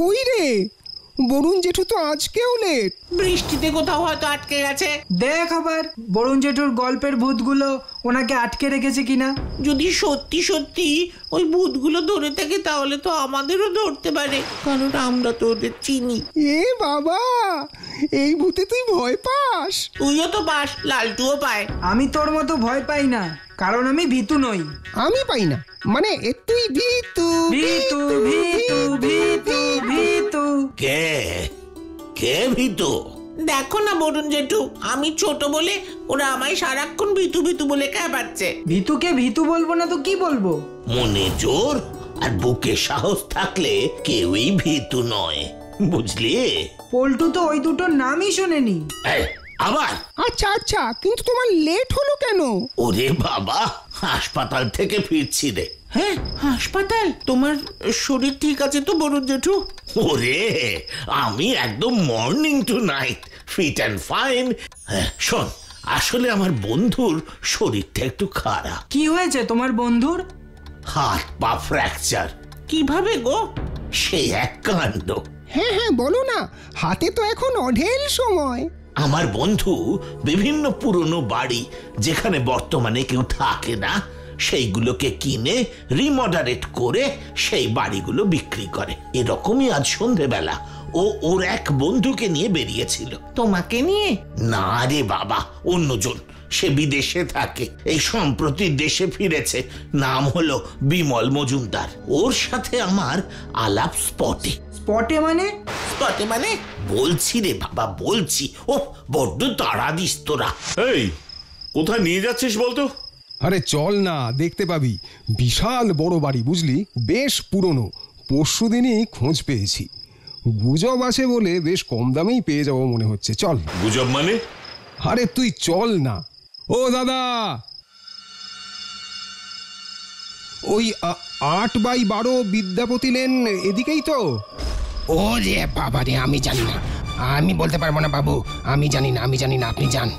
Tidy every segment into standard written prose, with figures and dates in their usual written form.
কই রে? বরুণ জেঠু তো আজকেও লেট। বৃষ্টিতে কোথাও হয়তো আটকে গেছে। দেখ আবার বরুণ জেঠুর গল্পের ভূতগুলো ওনাকে আটকে রেখেছে কিনা। যদি সত্যি সত্যি ওই ভূতগুলো ধরে থাকে তাহলে তো আমাদেরও ধরতে পারে, কারণ আমরা তো ওদের চিনি। এ বাবা, এই ভূতে তুই ভয় পাস? তুইও তো পাস, লালটুও পায়। আমি তোর মতো ভয় পাই না, কারণ আমি ভীতু নই। আমি পাই না মানে তুই ভীতু ভীতু ভীতু ভীতু ভীতু। কে কে ভীতু? দেখো না বরুণ জেঠু, আমি ছোট বলে ওরা আমায় সারাক্ষণ ভীতু ভীতু বলে পাচ্ছে। ভীতুকে ভীতু বলবো না তো কি বলবো? মনে জোর আর বুকে সাহস থাকলে কেউই ভীতু নয়, বুঝলি? পল্টু তো ওই দুটোর নামই শোনেনি। এই, আবার? আচ্ছা আচ্ছা, কিন্তু তোমার লেট হলো কেন? ওরে বাবা, হাসপাতাল থেকে ফিরছি রে। হ্যাঁ, হাসপাতাল? তোমার শরীর ঠিক আছে তো বরুণ জেঠু? ওরে, আমি একদম morning to night, fit and fine. শোন, আসলে আমার বন্ধুর শরীরটা একটু খারাপ। কি হয়েছে তোমার বন্ধুর? হাত পা ফ্র্যাকচার। কিভাবে গো? সে এক কাণ্ড। হ্যাঁ হ্যাঁ, বলো না, হাতে তো এখন অঢেল সময়। আমার বন্ধু বিভিন্ন পুরনো বাড়ি যেখানে বর্তমানে কেউ থাকে না সেইগুলোকে কিনে রিমডারেট করে সেই বাড়িগুলো বিক্রি করে। এরকমই আজ সন্ধেবেলা ও ওর এক বন্ধুকে নিয়ে বেরিয়েছিল। তোমাকে নিয়ে? না রে বাবা, অন্যজন। সে বিদেশে থাকে, এই সম্প্রতি দেশে ফিরেছে। নাম হলো বিমল মজুমদার। ওর সাথে আমার আলাপ স্পটে। স্পটে মানে? স্পটে মানে? বলছি রে বাবা, বলছি। ও বড্ড তাড়া দিস তোরা। এই, কোথায় নিয়ে যাচ্ছিস বলতো? আরে চল না, দেখতে পাবি। বিশাল বড় বাড়ি, বুঝলি, বেশ পুরনো। পরশুদিনই খোঁজ পেয়েছি। গুজব আছে বলে বেশ কম দামেই পেয়ে যাবো মনে হচ্ছে। চল। গুজব মানে? আরে তুই চল না। ও দাদা, ওই 8x12 বিদ্যাপতি লেন এদিকেই তো? ও রে বাবা রে, আমি জানি না, আমি বলতে পারবো না বাবু। আমি জানি না, আপনি যান।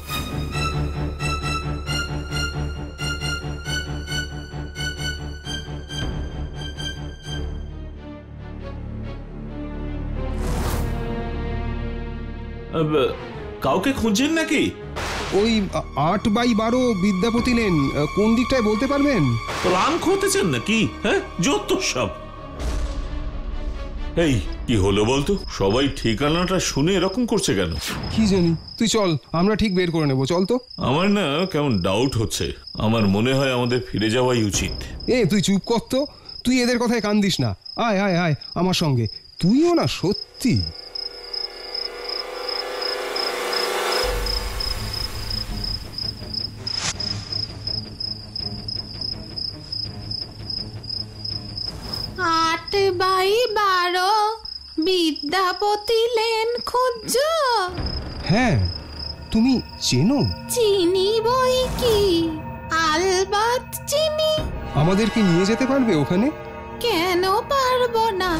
কাউকে খুঁজছেন নাকি? ওই 8x12 বিদ্যাপতি লেন কোন দিকটায় বলতে পারবেন? প্ল্যান করতেছেন নাকি? হ্যাঁ, যত সব। এই, কি হলো বলতো? সবাই ঠিকানাটা শুনে এরকম করছে কেন? কি জানি, তুই চল, আমরা ঠিক বের করে নেবো। চল তো। আমার না কেমন ডাউট হচ্ছে। আমার মনে হয় আমাদের ফিরে যাওয়াই উচিত। তুই চুপ কর তো। তুই এদের কথায় কান দিস না। আয় আয় আয় আমার সঙ্গে। তুইও না সত্যি। আট বাই 12 বিদ্যাপতি লেন খুঁজছ? হ্যাঁ, তুমি চেনো? চিনি বই কি, আলবাত চিনি। আমাদেরকে নিয়ে যেতে পারবে ওখানে? কেন পারবো না?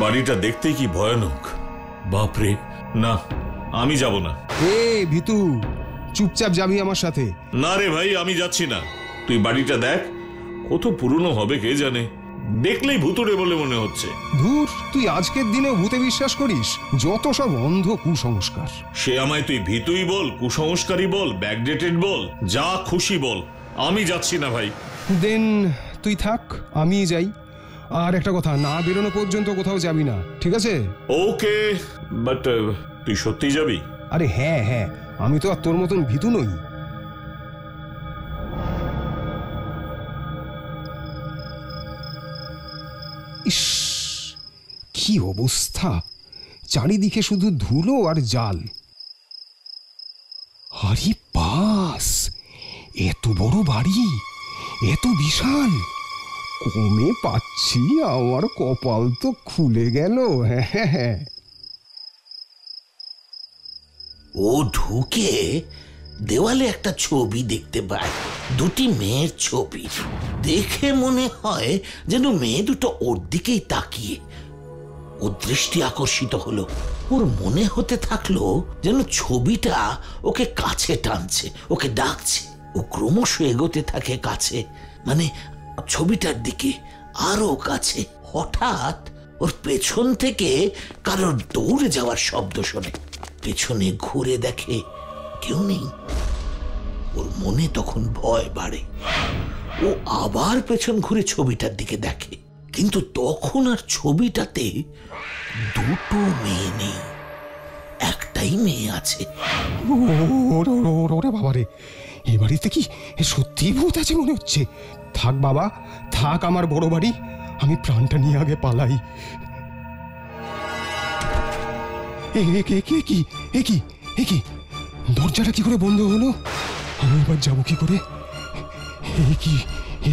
বাড়িটা দেখতে কি ভয়ানক! বাপরে, না, আমি যাব না। ভিতু, চুপচাপ যাবি আমার সাথে। না রে ভাই, আমি যাচ্ছি না। তুই বাড়িটা দেখ, কত পুরনো হবে কে জানে। দেখলেই ভুতুড়ে বলে মনে হচ্ছে। ধুর, তুই আজকের দিনে ভূতে বিশ্বাস করিস? যত সব অন্ধ কুসংস্কার। সে আমায় তুই ভীতুই বল, কুসংস্কারী বল, ব্যাকডেটেড বল, যা খুশি বল, আমি যাচ্ছি না ভাই। দেন তুই থাক, আমি যাই। আর একটা কথা, না বেরোনো পর্যন্ত কোথাও যাবি না, ঠিক আছে? ওকে, বাট তুই সত্যি যাবি? আরে হ্যাঁ হ্যাঁ, আমি তো আর তোর মতন ভীতু নই। ইস, কি অবস্থা! চারিদিকে শুধু ধুলো আর জাল। আরে বাস, এত বড় বাড়ি, এত বিশাল! কমে পাচ্ছি, আমার কপাল তো খুলে গেল। হ্যাঁ, ও ঢুকে দেওয়ালে একটা ছবি দেখতে পায়, দুটি মেয়ের ছবি। দেখে মনে হয় যেন মেয়ে দুটো ওর দিকেই তাকিয়ে। ওর দৃষ্টি আকর্ষিত হলো। ওর মনে হতে থাকলো যেন ছবিটা ওকে কাছে টানছে, ওকে ডাকছে। ও ক্রমশ এগোতে থাকে কাছে, মানে ছবিটার দিকে আরো কাছে হঠাৎ ওর পেছন থেকে কারোর দৌড়ে যাওয়ার শব্দ শোনে। পেছনে ঘুরে দেখে কেউ নেই। ওর মনে তখন ভয় বাড়ে। ও আবার পেছন ঘুরে ছবিটার দিকে দেখে, কিন্তু তখন আর ছবিটাতে দুটো মেয়ে নেই, একটাই মেয়ে আছে। ওরে বাবারে, এ বাড়িতে কি সত্যি ভূত আছে মনে হচ্ছে। থাক বাবা, থাক আমার বড় বাড়ি, আমি প্রাণটা নিয়ে আগে পালাই। কি দরজাটা কি করে বন্ধ হলো? আমি এবার যাবো কি করে?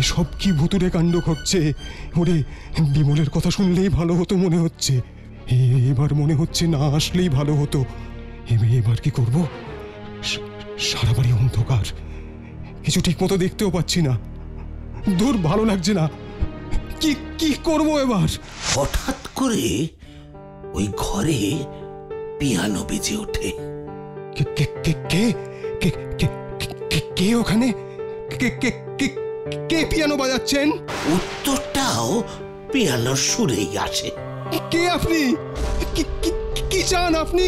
এসব কি ভুতুরে কাণ্ড ঘটছে? ওরে, বিমলের কথা শুনলেই ভালো হতো মনে হচ্ছে। এবার মনে হচ্ছে না আসলেই ভালো হতো। এবার কি করব? সারা বাড়ি অন্ধকার, কিছু ঠিক মতো দেখতেও পাচ্ছি না। দূর, ভালো লাগছে না। কি করব এবার? হঠাৎ করে ওই ঘরে পিয়ানো বেজে ওঠে। কে ওখানে? কে পিয়ানো বাজাচ্ছেন? উত্তরটাও পিয়ানোর সুরেই আসে। কে আপনি? কি চান আপনি?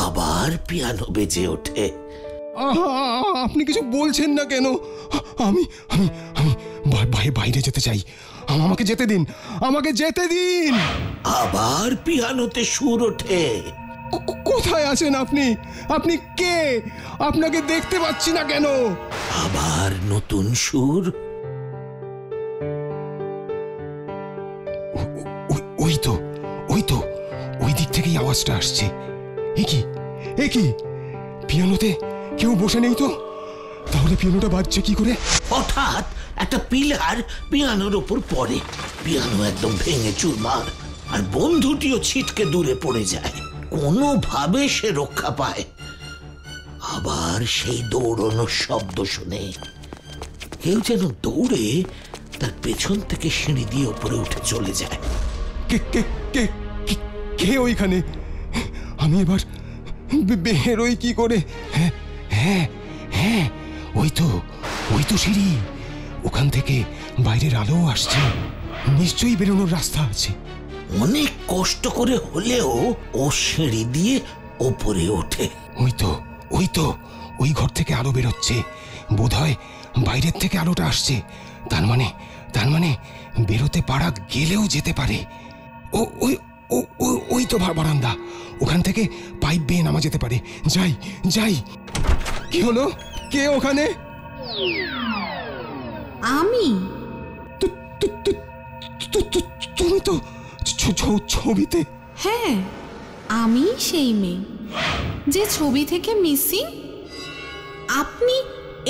আবার পিয়ানো বেজে ওঠে। আপনি কিছু বলছেন না কেন? আমি আমি আমি বাইরে যেতে চাই। আমাকে যেতে দিন, আমাকে যেতে দিন। আবার পিয়ানোতে সুর ওঠে। কোথায় আছেন আপনি? আপনি কে? আপনাকে দেখতে পাচ্ছি না কেন? আবার নতুন সুর। ওই তো ওই দিক থেকেই আওয়াজটা আসছে। এ কি পিয়ানোতে কেউ বসে নেই তো? তাহলে পিয়ানোটা বাজছে কি করে? হঠাৎ একটা পিলার পিয়ানোর উপর পড়ে। পিয়ানো একদম ভেঙে চুরমার, আর বন্ধুটিও ছিটকে দূরে পড়ে যায়। কোনোভাবে সে রক্ষা পায়। আবার সেই দৌড়ানোর শব্দ শুনে। কেউ যেন দৌড়ে তার পেছন থেকে সিঁড়ি দিয়ে উপরে উঠে চলে যায়। কে ওইখানে? আমি এবার বেরোই কি করে? হ্যাঁ, ওই তো সিঁড়ি। ওখান থেকে বাইরের আলো আসছে। নিশ্চয়ই বেরোনোর রাস্তা আছে। অনেক কষ্ট করে হলেও ও সিঁড়ি দিয়ে ওপরে ওঠে। ওই ঘর থেকে আলো বেরোচ্ছে। বোধহয় বাইরের থেকে আলোটা আসছে। তার মানে বেরোতে পারা গেলেও যেতে পারে। ওই তো বারান্দা। ওখান থেকে পাইপ বেয়ে নামা যেতে পারে। যাই। কি হলো? কে ওখানে? আমি। তুমি তো ছবিতে। হ্যাঁ, আমি সেই মেয়ে যে ছবি থেকে মিসিং। আপনি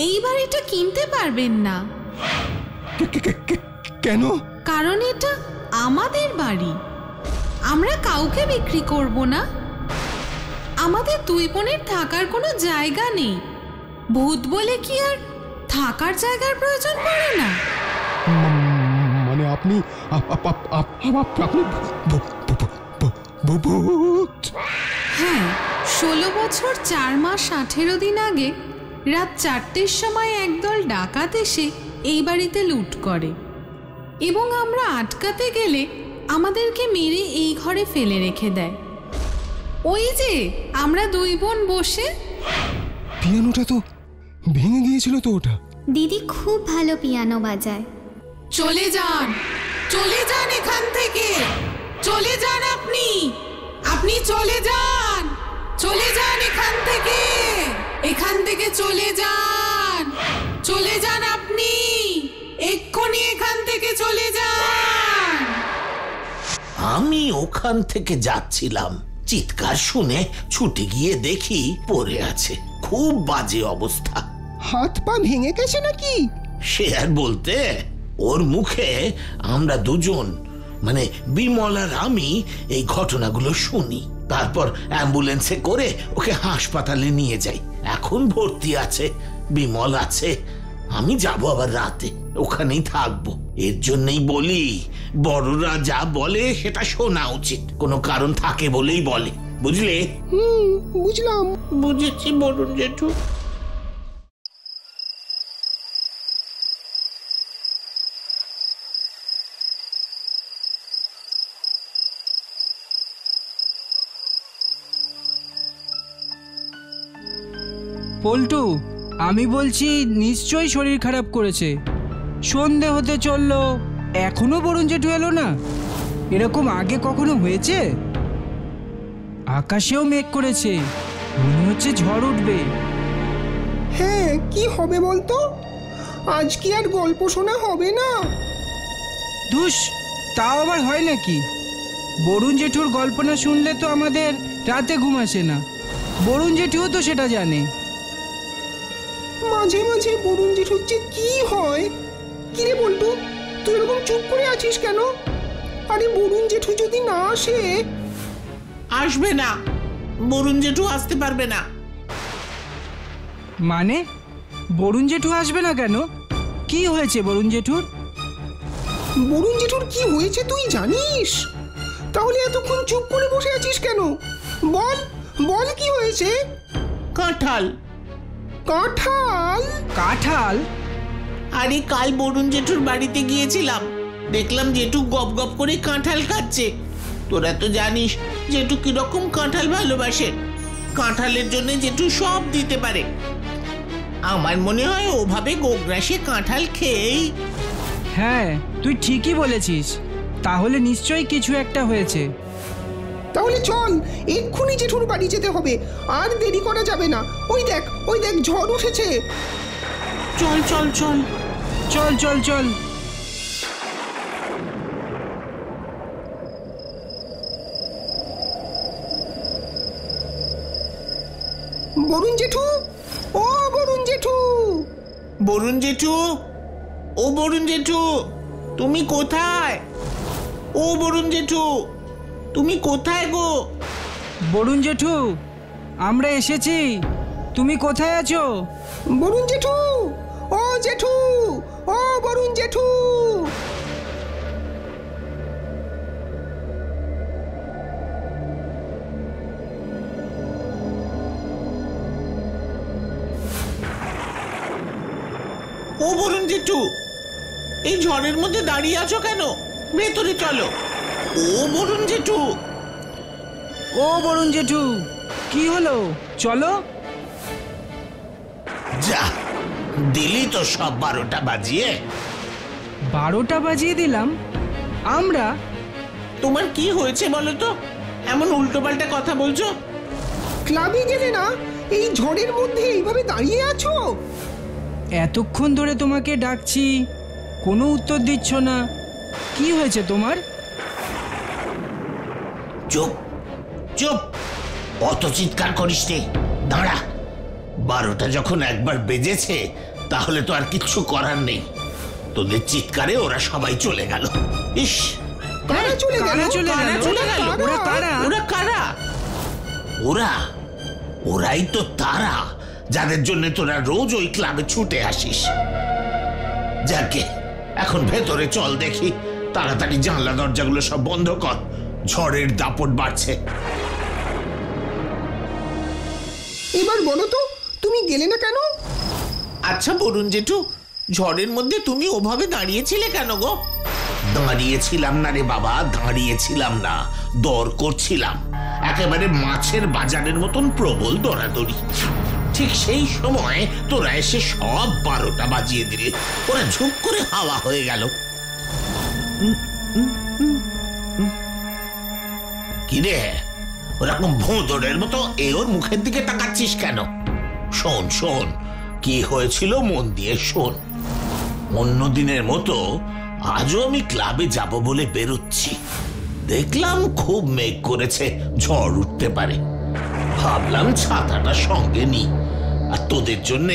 এই বাড়িটা কিনতে পারবেন না। কেন? কারণ এটা আমাদের বাড়ি। আমরা কাউকে বিক্রি করব না। আমাদের দুই বোনের থাকার কোনো জায়গা নেই। ভূত বলে কি আর থাকার জায়গার প্রয়োজন পড়ে না? মানে আপনি ভূত? হ্যাঁ, 16 বছর 4 মাস 18 দিন আগে রাত 4টের সময় একদল ডাকাত এসে এই বাড়িতে লুট করে, এবং আমরা আটকাতে গেলে আমাদেরকে মেরে এই ঘরে ফেলে রেখে দেয়। ওই যে আমরা দুই বোন বসে। পিয়ানোটা তো ভেঙে গিয়েছিল তো। ওটা দিদি খুব ভালো পিয়ানো বাজায়। চলে যান এখান থেকে। চলে যান আপনি চলে যান এখান থেকে চলে যান আপনি এক্ষুনি এখান থেকে চলে যান। আমি ওখান থেকে যাচ্ছিলাম, চিৎকার শুনে ছুটে গিয়ে দেখি পড়ে আছে। খুব বাজে অবস্থা। হাত পা ভেঙে গেছে নাকি? সে আর বলতে, ওর মুখে আমরা দুজন, মানে বিমল আর আমি, এই ঘটনাগুলো শুনি। তারপর অ্যাম্বুলেন্সে করে ওকে হাসপাতালে নিয়ে যাই। এখন ভর্তি আছে, বিমল আছে। আমি যাব আবার রাতে, ওখানেই থাকবো। এর জন্যই বলি, বড়রা যা বলে সেটা শোনা উচিত। কোনো কারণ থাকে বলেই বলে, বুঝলে? বুঝলাম। বুঝেছি বরুণ জেঠু। পল্টু, আমি বলছি নিশ্চয়ই শরীর খারাপ করেছে। সন্ধে হতে চললো, এখনো বরুণ জেঠু এলো না। এরকম আগে কখনো হয়েছে? আকাশেও মেঘ করেছে, মনে হচ্ছে ঝড় উঠবে। হ্যাঁ, কি হবে বলতো? আজ কি আর গল্প শোনা হবে না? ধুস, তাও আবার হয় নাকি? বরুণ জেঠুর গল্প না শুনলে তো আমাদের রাতে ঘুম আসে না। বরুণ জেঠুও তো সেটা জানে। মাঝে মাঝে বরুণ জেঠুর যে কি হয়। কিরে বলটু, তুই এরকম চুপ করে আছিস কেন? আরে বরুণ জেঠু যদি না আসে? আসবে না, বরুণ জেঠু আসতে পারবে না। মানে বরুণ জেঠু আসবে না কেন? কি হয়েছে বরুণ জেঠুর? বরুণ জেঠুর কি হয়েছে তুই জানিস? তাহলে এতক্ষণ চুপ করে বসে আছিস কেন? বল বল, কি হয়েছে? কাঁঠাল। কাঁঠাল? কাঁঠাল? আরে কাল বরুণ জেঠুর বাড়িতে গিয়েছিলাম, দেখলাম জেঠু গপ গপ করে কাঁঠাল খাচ্ছে। তোরা তো জানিস জেঠু কিরকম কাঁঠাল ভালোবাসে। কাঁঠালের জন্য জেঠু সব দিতে পারে। আমার মনে হয় ওভাবে গোগ্রাসে কাঁঠাল খেয়েই। হ্যাঁ, তুই ঠিকই বলেছিস। তাহলে নিশ্চয়ই কিছু একটা হয়েছে। তাহলে চল, এক্ষুনি জেঠুর বাড়ি যেতে হবে, আর দেরি করা যাবে না। ওই দেখ ঝড় উঠেছে। চল চল চল চল চল চল। বরুণ জেঠু, ও বরুণ জেঠু! বরুণ জেঠু, ও বরুণ জেঠু, তুমি কোথায়? ও বরুণ জেঠু, তুমি কোথায় গো? বরুণ জেঠু, আমরা এসেছি। তুমি কোথায় আছো? বরুণ জেঠু, ও জেঠু, ও বরুণ জেঠু! ও বরুণ জেঠু, এই ঝড়ের মধ্যে দাঁড়িয়ে আছো কেন? ভেতরে চলো। ও বরুণ জেঠু, ও বরুণ জেঠু, কি হলো? চলো। যা দিলি তো সব 12টা বাজিয়ে। 12টা বাজিয়ে দিলাম আমরা? তোমার কি হয়েছে বলো তো? এমন উল্টোপাল্টা কথা বলছো। ক্লাবে গেলে না, এই ঝড়ের মধ্যে এইভাবে দাঁড়িয়ে আছো? এতক্ষণ ধরে তোমাকে ডাকছি, কোনো উত্তর দিচ্ছ না। কি হয়েছে তোমার? চুপ চুপ, অত চিৎকার করিস নে। দাঁড়া, 12টা যখন একবার বেজেছে তাহলে তো আর কিচ্ছু করার নেই। তোদের চিৎকারে ওরা সবাই চলে গেল। ইস, কারা চলে গেল? কারা চলে গেল? চলে গেল? ওরা কারা? ওরা কারা? ওরাই তো তারা যাদের জন্য তোরা রোজ ওই ক্লাবে ছুটে আসিস। যাকে এখন ভেতরে চল দেখি। তাড়াতাড়ি জানলা দরজাগুলো সব বন্ধ কর, ঝড়ের দাপট বাড়ছে। এবার বলো তো, তুমি গেলে না কেন? আচ্ছা বরুণ জেঠু, ঝড়ের মধ্যে তুমি ওভাবে দাঁড়িয়েছিলে কেন গো? দাঁড়িয়েছিলাম না রে বাবা, দাঁড়িয়েছিলাম না, দর করছিলাম। একেবারে মাছের বাজারের মতন প্রবল দৌড়াদৌড়ি। ঠিক সেই সময় তোরা এসে সব 12টা বাজিয়ে দিলে। ওরা ঝুপ করে হাওয়া হয়ে গেল। কিরে, ওরকম ভোঁদড়ের মতো এ ওর মুখের দিকে তাকাচ্ছিস কেন? শোন শোন, কি হয়েছিল মন দিয়ে শোন। অন্য দিনের মতো আজও আমি ক্লাবে যাব বলে বেরোচ্ছি। দেখলাম খুব মেঘ করেছে, ঝড় উঠতে পারে। ভাবলাম ছাতাটা সঙ্গে নি, আর তোদের জন্য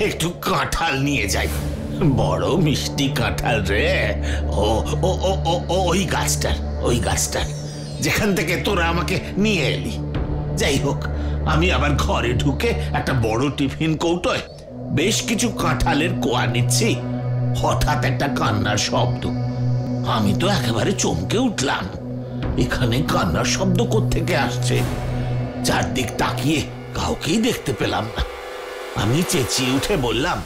একটু কাঁঠাল নিয়ে যাই। বড় মিষ্টি কাঁঠাল রে। ও ও ও ও ওই গাছটার যেখান থেকে তোরা আমাকে নিয়ে এলি। যাই হোক, আমি আবার ঘরে ঢুকে একটা বড় টিফিন কৌটোয় বেশ কিছু কাঁঠালের কোয়া নিচ্ছি। হঠাৎ একটা কান্নার শব্দ। আমি তো একেবারে চমকে উঠলাম। এখানে কান্নার শব্দ কোত্থেকে আসছে? চারদিক তাকিয়ে কাউকেই দেখতে পেলাম না। আমি চেঁচিয়ে উঠে বললাম,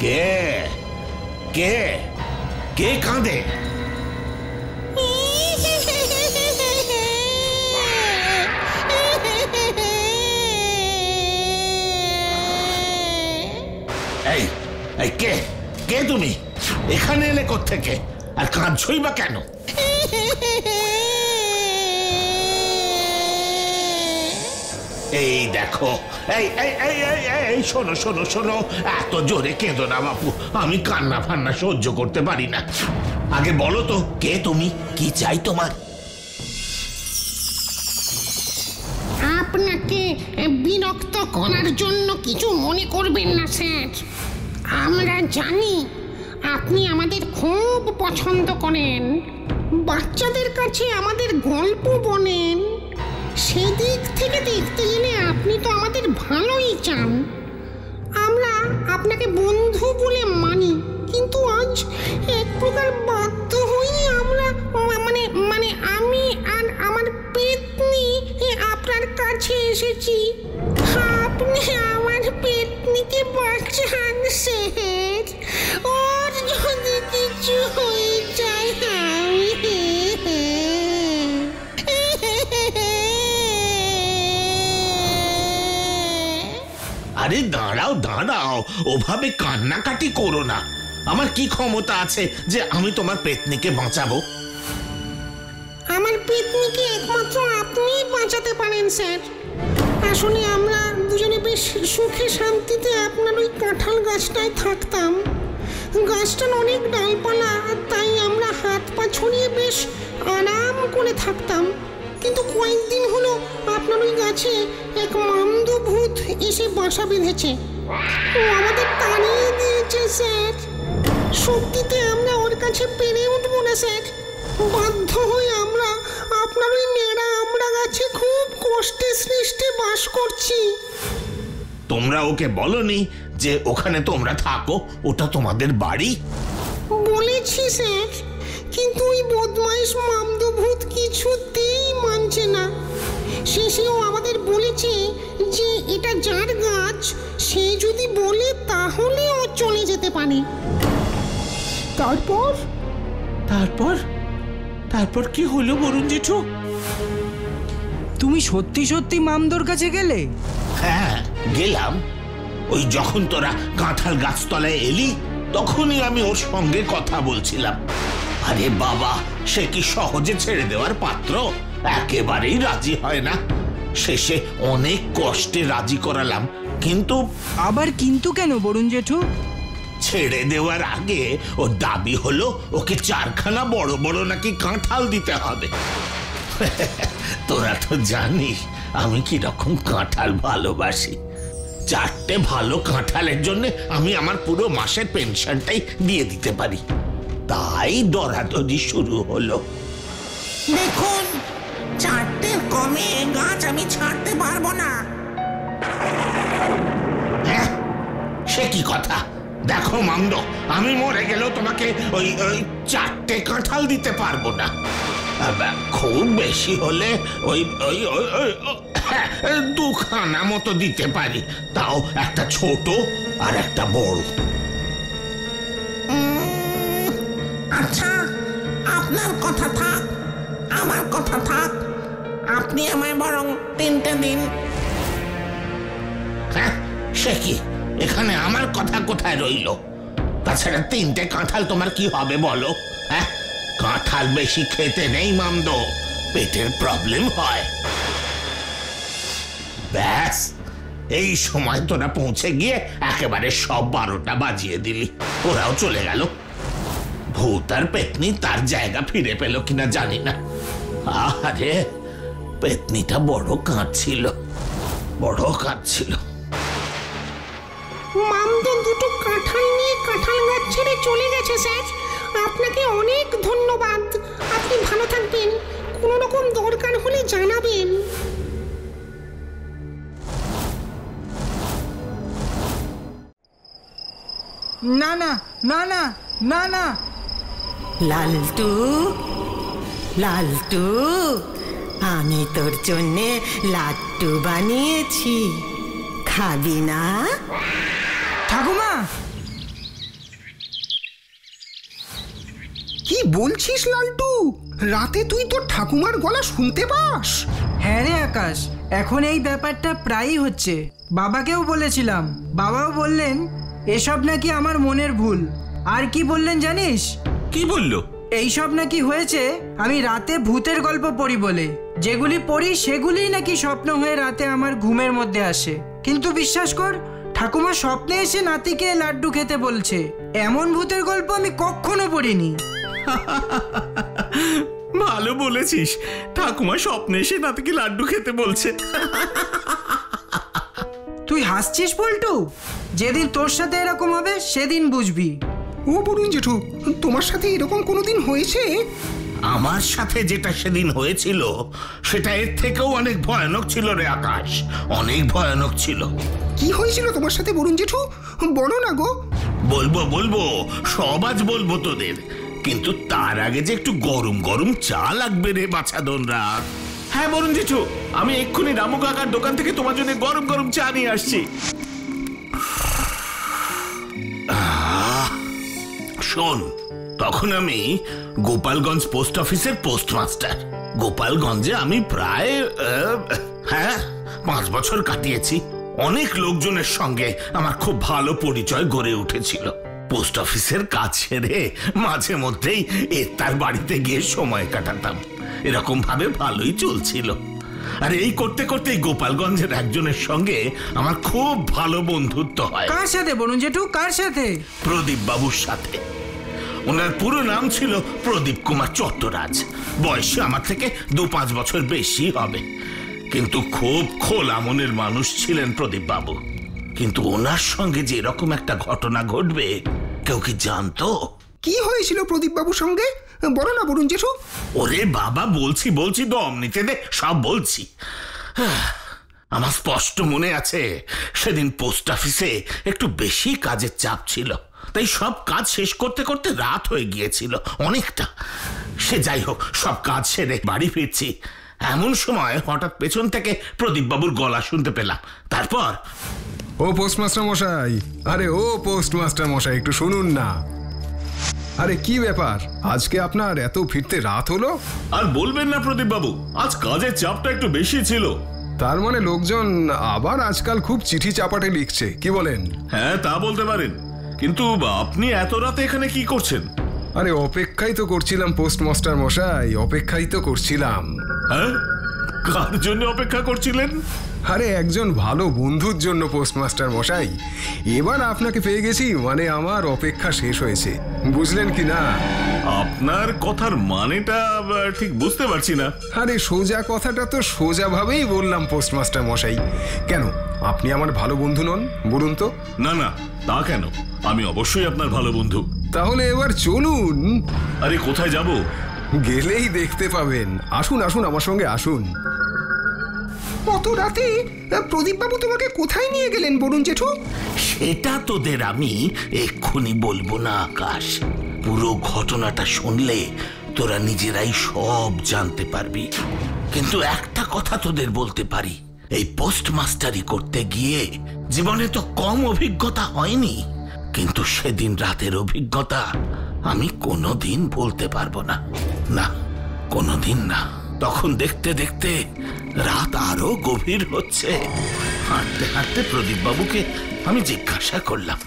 কে কে? কে কাঁদে? এই এই কে কে তুমি? এখানে এলে কোত্থেকে? আর কাঁদছই বা কেন? এই দেখো, এই এই এই এই এই শোনো শোনো শোনো, এত জোরে কেঁদো না বাপু, আমি কান্না ফান্না সহ্য করতে পারি না। আগে বলো তো কে তুমি, কি চাই তোমার? আপনাকে বিরক্ত করার জন্য কিছু মনে করবেন না স্যার। আমরা জানি আপনি আমাদের খুব পছন্দ করেন, বাচ্চাদের কাছে আমাদের গল্প বলেন। সেদিক থেকে দেখতে গেলে আপনি তো আমাদের ভালোই চান। আমরা আপনাকে বন্ধু বলে মানি, কিন্তু আজ এক প্রকার বাধ্য হই আমরা, মানে মানে আমি আর আমার পেতনি আপনার কাছে এসেছি। আপনি আমার পেতনিকে বাঁচান স্যার, ওর যদি কিছু হয়ে যায়। আরে দাঁড়াও দাঁড়াও, ওভাবে কান্নাকাটি করো না। আমার কি ক্ষমতা আছে যে আমি তোমার পেতনিকে বাঁচাবো? আমার পেতনিকে একমাত্র আপনিই বাঁচাতে পারেন স্যার। আসলে আমরা দুজনে বেশ সুখে শান্তিতে আপনার ওই কাঁঠাল গাছটায় থাকতাম। গাছটার অনেক ডালপালা, তাই আমরা হাত পা ছড়িয়ে বেশ আরাম করে থাকতাম। কিন্তু কয়েকদিন হলো আপনার ওই গাছে এক মামদু ভূত এসে বাসা বেঁধেছে। ও আমাদের তাড়িয়ে দিয়েছে স্যার। সত্যিতে আমরা ওর কাছে পেরে উঠবো না স্যার। বাধ্য হয়ে আমরা আপনার ওই নেড়া আমরা গাছে খুব কষ্টে সৃষ্টে বাস করছি। তোমরা ওকে বলনি যে ওখানে তোমরা থাকো, ওটা তোমাদের বাড়ি? বলেছি স্যার, কিন্তু ওই বদমাইশ মামদু ভূত কিছুতেই মানছে না। শেষেও আমাদের বলেছে যে এটা যার গাছ, সে যদি বলে তাহলে ও চলে যেতে পারে। তারপর তারপর তারপর কি হলো বরুণ জেঠু? তুমি সত্যি সত্যি মামদোর কাছে গেলে? হ্যাঁ গেলাম। ওই যখন তোরা কাঁঠাল গাছতলায় এলি তখনই আমি ওর সঙ্গে কথা বলছিলাম। আরে বাবা, সে কি সহজে ছেড়ে দেওয়ার পাত্র? একেবারেই রাজি হয় না। শেষে অনেক কষ্টে রাজি করালাম, কিন্তু আবার কিন্তু কেন বরুণ জেঠু? ছেড়ে দেওয়ার আগে ওর দাবি হলো ওকে 4খানা বড় বড় নাকি কাঁঠাল দিতে হবে। তোরা তো জানিস আমি কিরকম কাঁঠাল ভালোবাসি। 4টে ভালো কাঁঠালের জন্য আমি আমার পুরো মাসের পেনশনটাই দিয়ে দিতে পারি। তাই দরাদরি শুরু হলো। দেখুন, 4টের কমে গাছ আমি ছাড়তে পারবো না। হ্যাঁ, সে কি কথা? দেখো মামদো, আমি মরে গেলেও তোমাকে ওই 4টে কাঁঠাল দিতে পারবো না। খুব বেশি হলে ওই ওই ওই 2খানা মতো দিতে পারি, তাও একটা ছোট আর একটা বড়। আচ্ছা, আপনার কথা থাক, আমার কথা থাক। আপনি আমায় বরং 3টে দিন। হ্যাঁ, সে কি? এখানে আমার কথা কোথায় রইল? তাছাড়া 3টে কাঁঠাল তোমার কি হবে বলো? হ্যাঁ, কাঁঠাল বেশি খেতে নেই মামদো, পেটের প্রবলেম হয়। ব্যাস, এই সময় তোরা পৌঁছে গিয়ে একেবারে সব 12টা বাজিয়ে দিলি। ওরাও চলে গেল। ভূত আর পেতনি তার জায়গা ফিরে পেল কিনা জানি না। আরে পেতনিটা বড় কাঁদছিল, বড় কাঁদছিল। মামদো দুটো কাঁঠাল নিয়ে কাঁঠাল গাছ ছেড়ে চলে গেছে স্যার। আপনাকে অনেক ধন্যবাদ। আপনি ভালো থাকবেন, কোনো রকম দরকার হলে জানাবেন। না না না না না না। লালটু, লালটু, আমি তোর জন্যে লাড্ডু বানিয়েছি, খাবি না? ঠাকুমা, কি বলছিস লালটু? রাতে তুই তোর ঠাকুমার গলা শুনতে পাস? হ্যাঁ রে আকাশ, এখন এই ব্যাপারটা প্রায়ই হচ্ছে। বাবাকেও বলেছিলাম, বাবাও বললেন এসব নাকি আমার মনের ভুল। আর কি বললেন জানিস? কি বললো? এইসব নাকি হয়েছে আমি রাতে ভূতের গল্প পড়ি বলে। যেগুলি পড়ি সেগুলিই নাকি স্বপ্ন হয়ে রাতে আমার ঘুমের মধ্যে আসে। কিন্তু বিশ্বাস কর, ঠাকুমা স্বপ্নে এসে নাতিকে লাড্ডু খেতে বলছে। এমন ভূতের গল্প আমি কখনো পড়িনি। ভালো বলেছিস, ঠাকুমা স্বপ্নে এসে নাতিকে লাড্ডু খেতে বলছে। তুই হাসছিস পল্টু? যেদিন তোর সাথে এরকম হবে সেদিন বুঝবি। ও বরুণ জেঠু, তোমার সাথে এরকম কোনোদিন হয়েছে? আমার সাথে যেটা সেদিন হয়েছিল সেটা এর থেকেও অনেক ভয়ানক ছিল রে আকাশ, অনেক ভয়ানক ছিল। কি হয়েছিল তোমার সাথে বরুণ জেঠু? বলো না গো। বলবো বলবো, সব আজ বলবো তোদের, কিন্তু তার আগে যে একটু গরম গরম চা লাগবে রে বাছাধন রাত। হ্যাঁ বরুণ জেঠু, আমি এক্ষুনি রামু কাকার দোকান থেকে তোমার জন্য গরম গরম চা নিয়ে আসছি। শোন, তখন আমি গোপালগঞ্জ পোস্ট অফিসের পোস্টমাস্টার। গোপালগঞ্জে আমি প্রায় 5 বছর কাটিয়েছি। অনেক লোকজনের সঙ্গে আমার খুব ভালো পরিচয় গড়ে উঠেছিল। পোস্ট অফিসের কাজ ছেড়ে মাঝে মধ্যেই তার বাড়িতে গিয়ে সময় কাটাতাম। এরকম ভাবে ভালোই চলছিল। আর এই করতে করতেই গোপালগঞ্জের একজনের সঙ্গে আমার খুব ভালো বন্ধুত্ব হয়। কার সাথে বরুণ জেঠু, কার সাথে? প্রদীপ বাবুর সাথে। ওনার পুরো নাম ছিল প্রদীপ কুমার চট্টরাজ। বয়সে আমার থেকে 2-5 বছর বেশি হবে, কিন্তু খুব খোলা মনের মানুষ ছিলেন প্রদীপ বাবু। কিন্তু ওনার সঙ্গে যে এরকম একটা ঘটনা ঘটবে কেউ কি জানতো? কি হয়েছিল প্রদীপ বাবুর সঙ্গে? বলো না বরুণ জেঠু। ওরে বাবা, বলছি দম নিতে দে, সব বলছি। আমার স্পষ্ট মনে আছে, সেদিন পোস্ট অফিসে একটু বেশি কাজের চাপ ছিল, তাই সব কাজ শেষ করতে করতে রাত হয়ে গিয়েছিল অনেকটা। সে যাই হোক, সব কাজ সেরে বাড়ি ফিরছি, এমন সময় হঠাৎ পেছন থেকে প্রদীপ বাবুর গলা শুনতে পেলাম। তারপর, ও পোস্টমাস্টার মশাই, আরে ও পোস্টমাস্টার মশাই, একটু শুনুন না। আরে কি ব্যাপার, আজকে আপনার এত ফিরতে রাত হলো? আর বলবেন না প্রদীপ বাবু, আজ কাজের চাপটা একটু বেশি ছিল। তার মানে লোকজন আবার আজকাল খুব চিঠি চাপাটে লিখছে, কি বলেন? হ্যাঁ, তা বলতে পারেন, কিন্তু আপনি এত রাতে এখানে কি করছেন? আরে অপেক্ষাই তো করছিলাম পোস্টমাস্টার মশাই, অপেক্ষাই তো করছিলাম। হ্যাঁ, কার জন্য অপেক্ষা করছিলেন? আরে একজন ভালো বন্ধুর জন্য পোস্টমাস্টার মশাই। এবার আপনাকে পেয়ে গেছি, মানে আমার অপেক্ষা শেষ হয়েছে, বুঝলেন কি না? আপনার কথার মানেটা ঠিক বুঝতে পারছি না। আরে সোজা কথাটা তো সোজা ভাবেই বললাম পোস্টমাস্টার মশাই। কেন, আপনি আমার ভালো বন্ধু নন বলুন তো? না না, তা কেন, আমি অবশ্যই আপনার ভালো বন্ধু। তাহলে এবার চলুন। আরে কোথায় যাব? গেলেই দেখতে পাবেন। আসুন আসুন, আমার সঙ্গে আসুন। কত রাতে প্রদীপ বাবু তোমাকে কোথায় নিয়ে গেলেন বরুণ জেঠু? সেটা তোদের আমি এক্ষুনি বলবো না আকাশ। পুরো ঘটনাটা শুনলে তোরা নিজেরাই সব জানতে পারবি। কিন্তু একটা কথা তোদের বলতে পারি, এই পোস্টমাস্টারি করতে গিয়ে জীবনে তো কম অভিজ্ঞতা হয়নি, কিন্তু সেদিন রাতের অভিজ্ঞতা আমি কোনোদিন বলতে পারবো না, না কোনোদিন না। তখন দেখতে দেখতে রাত আরো গভীর হচ্ছে। হাঁটতে হাঁটতে প্রদীপ বাবুকে আমি জিজ্ঞাসা করলাম,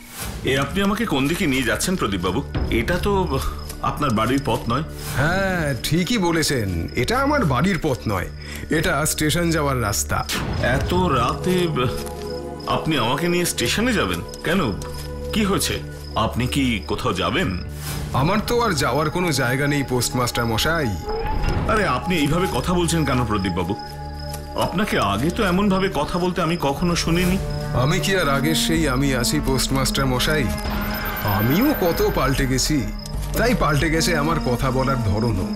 আপনি আমাকে কোন দিকে নিয়ে যাচ্ছেন প্রদীপ বাবু? এটা তো আপনার বাড়ির পথ নয়। হ্যাঁ ঠিকই বলেছেন, এটা আমার বাড়ির পথ নয়, এটা স্টেশন যাওয়ার রাস্তা। এত রাতে আপনি আমাকে নিয়ে স্টেশনে যাবেন কেন? কি হয়েছে? আপনি কি কোথাও যাবেন? আমার তো আর যাওয়ার কোনো জায়গা নেই পোস্টমাস্টার মশাই। আরে আপনি এইভাবে কথা বলছেন কেন প্রদীপ বাবু? আপনাকে আগে তো এমন ভাবে কথা বলতে আমি কখনো শুনিনি। আমি কি আর আগের সেই আমি আছি পোস্টমাস্টার মশাই? আমিও কত পাল্টে গেছি, তাই পাল্টে গেছে আমার কথা বলার ধরনও।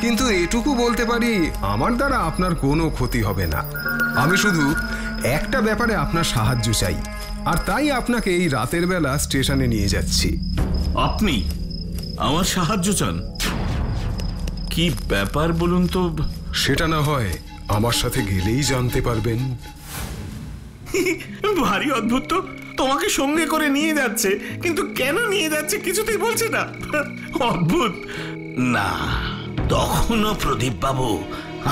কিন্তু এটুকু বলতে পারি, আমার দ্বারা আপনার কোনো ক্ষতি হবে না। আমি শুধু একটা ব্যাপারে আপনার সাহায্য চাই, আর তাই আপনাকে এই রাতের বেলা স্টেশনে নিয়ে যাচ্ছি। আপনি আমার সাহায্য চান? কি ব্যাপার বলুন তো? সেটা না হয় আমার সাথে গেলেই জানতে পারবেন। ভারী অদ্ভুত তো, তোমাকে সঙ্গে করে নিয়ে যাচ্ছে, কিন্তু কেন নিয়ে যাচ্ছে কিছুতেই বলছে না। অদ্ভুত। না, তখনও প্রদীপ বাবু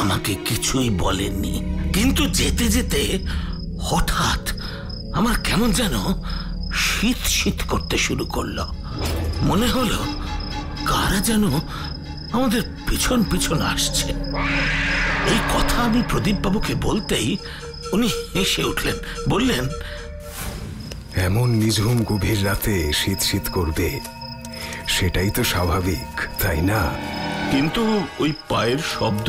আমাকে কিছুই বলেননি, কিন্তু যেতে যেতে হঠাৎ আমার কেমন যেন শীত শীত করতে শুরু করলো। মনে হলো কারা যেন আমাদের পিছন পিছন আসছে। এই কথা আমি প্রদীপ বাবুকে বলতেই উনি হেসে উঠলেন, বললেন, এমন নিঝুম গভীর রাতে শীত শীত করবে, সেটাই তো স্বাভাবিক, তাই না? কিন্তু ওই পায়ের শব্দ,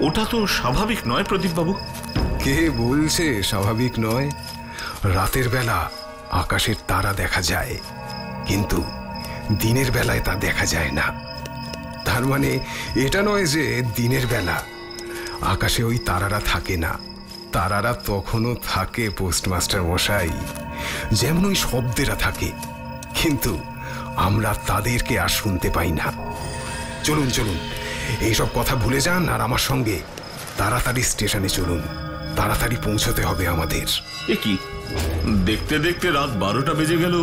ওটা তো স্বাভাবিক নয় প্রদীপ বাবু। কে বলছে স্বাভাবিক নয়? রাতের বেলা আকাশের তারা দেখা যায়, কিন্তু দিনের বেলায় তা দেখা যায় না। তার মানে এটা নয় যে দিনের বেলা আকাশে ওই তারারা থাকে না। তারারা তখনও থাকে পোস্টমাস্টার মশাই, যেমন ওই শব্দেরা থাকে, কিন্তু আমরা তাদেরকে আর শুনতে পাই না। চলুন চলুন, এইসব কথা ভুলে যান আর আমার সঙ্গে তাড়াতাড়ি স্টেশনে চলুন। তাড়াতাড়ি পৌঁছতে হবে আমাদের। এ কি, দেখতে দেখতে রাত 12টা বেজে গেল।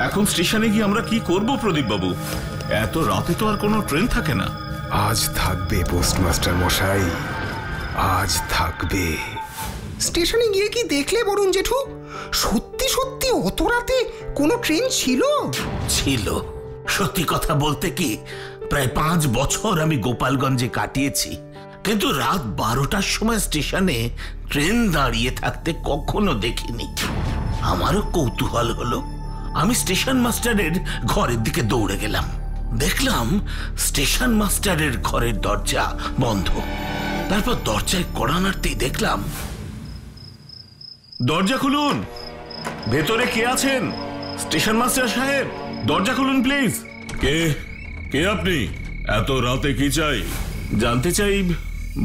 এখন স্টেশনে গিয়ে আমরা কি করব প্রদীপ বাবু? এত রাতে তো আর কোনো ট্রেন থাকে না। আজ থাকবে পোস্টমাস্টার মশাই, আজ থাকবে। স্টেশনে গিয়ে কি দেখলে বরুণ জেঠু? সত্যি সত্যি অত রাতে কোনো ট্রেন ছিল? ছিল। সত্যি কথা বলতে কি, প্রায় 5 বছর আমি গোপালগঞ্জে কাটিয়েছি, কিন্তু রাত 12টার সময় স্টেশনে ট্রেন দাঁড়িয়ে থাকতে কখনো দেখিনি। আমারও কৌতূহল হলো। আমি স্টেশন মাস্টারের ঘরের দিকে দৌড়ে গেলাম। দেখলাম স্টেশন মাস্টারের ঘরের দরজা বন্ধ। তারপর দরজায় কড়া নাড়তেই দেখলাম, দরজা খুলুন, ভেতরে কে আছেন? স্টেশন মাস্টার সাহেব, দরজা খুলুন প্লিজ। কে কে আপনি? এত রাতে কি চাই? জানতে চাই।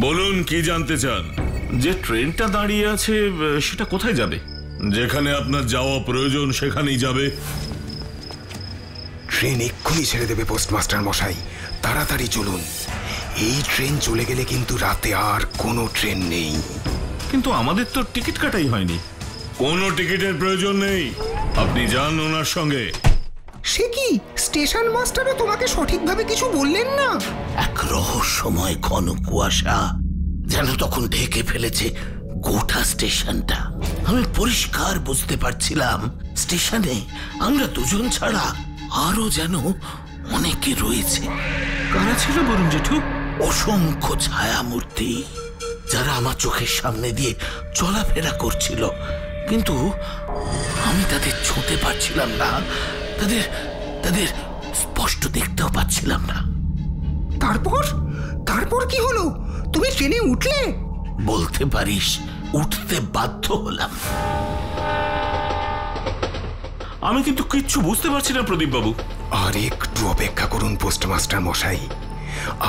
বলুন কি জানতে চান? যে ট্রেনটা দাঁড়িয়ে আছে সেটা কোথায় যাবে? যেখানে আপনার যাওয়া প্রয়োজন সেখানেই যাবে। ট্রেন এক্ষুনি ছেড়ে দেবে পোস্টমাস্টার মশাই, তাড়াতাড়ি চলুন। এই ট্রেন চলে গেলে কিন্তু রাতে আর কোনো ট্রেন নেই। কিন্তু আমাদের তো টিকিট কাটাই হয়নি। কোনো টিকিটের প্রয়োজন নেই, আপনি যান ওনার সঙ্গে। সে কি, স্টেশন মাস্টারও তোমাকে সঠিকভাবে কিছু বললেন না? এক রহস্যময় ঘন কুয়াশা যেন তখন ঢেকে ফেলেছে গোটা স্টেশনটা। আমি পরিষ্কার বুঝতে পারছিলাম স্টেশনে আমরা দুজন ছাড়া আরো যেন অনেকে রয়েছে। কারা ছিল বরুণ জেঠু? অসংখ্য ছায়ামূর্তি, যারা আমার চোখের সামনে দিয়ে চলাফেরা করছিল, কিন্তু আমি তাদের ছুঁতে পারছিলাম না, তাদের তাদের স্পষ্ট দেখতেও পাচ্ছিলাম না। তারপর তারপর কি হলো? তুমি ট্রেনে উঠলে? বলতে পারিস উঠতে বাধ্য হলাম। আমি কিন্তু কিচ্ছু বুঝতে পারছি না প্রদীপ বাবু। আর একটু অপেক্ষা করুন পোস্টমাস্টার মশাই,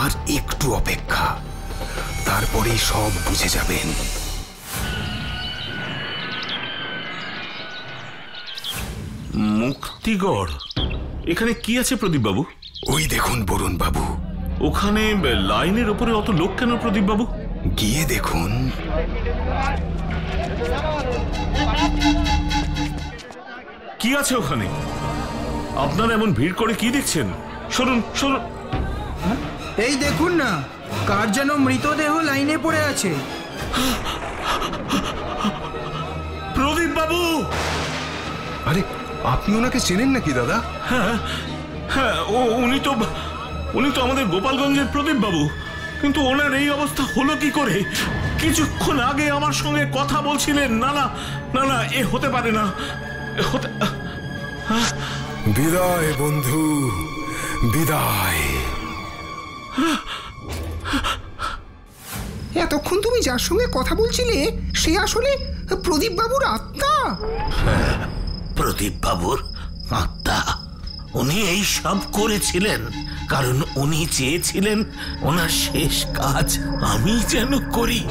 আর একটু অপেক্ষা, তারপরেই সব বুঝে যাবেন। মুক্তিগড়, এখানে কি আছে প্রদীপ বাবু? ওই দেখুন বরুণ বাবু। ওখানে লাইনের উপরে অত লোক কেন প্রদীপ বাবু? গিয়ে দেখুন। কি আছে ওখানে? আপনারা এমন ভিড় করে কি দেখছেন? সরুন সরুন। এই দেখুন না, কার যেন মৃতদেহ লাইনে পড়ে আছে। প্রদীপ বাবু! আরে, আপনি ওনাকে চেনেন নাকি দাদা? হ্যাঁ হ্যাঁ, উনি তো আমাদের গোপালগঞ্জের প্রদীপ বাবু। কিন্তু ওনার এই অবস্থা হলো কি করে? কিছুক্ষণ আগে আমার সঙ্গে কথা বলছিলেন। না না না না, এ হতে পারে না। বিদায় বন্ধু, বিদায়। এতক্ষণ তুমি যার সঙ্গে কথা বলছিলে সে আসলে প্রদীপ বাবুর আত্মা? প্রদীপ বাবুর আত্মা। উনি এই সব করেছিলেন কারণ উনি চেয়েছিলেন ওনার শেষ কাজ আমি যেন করি।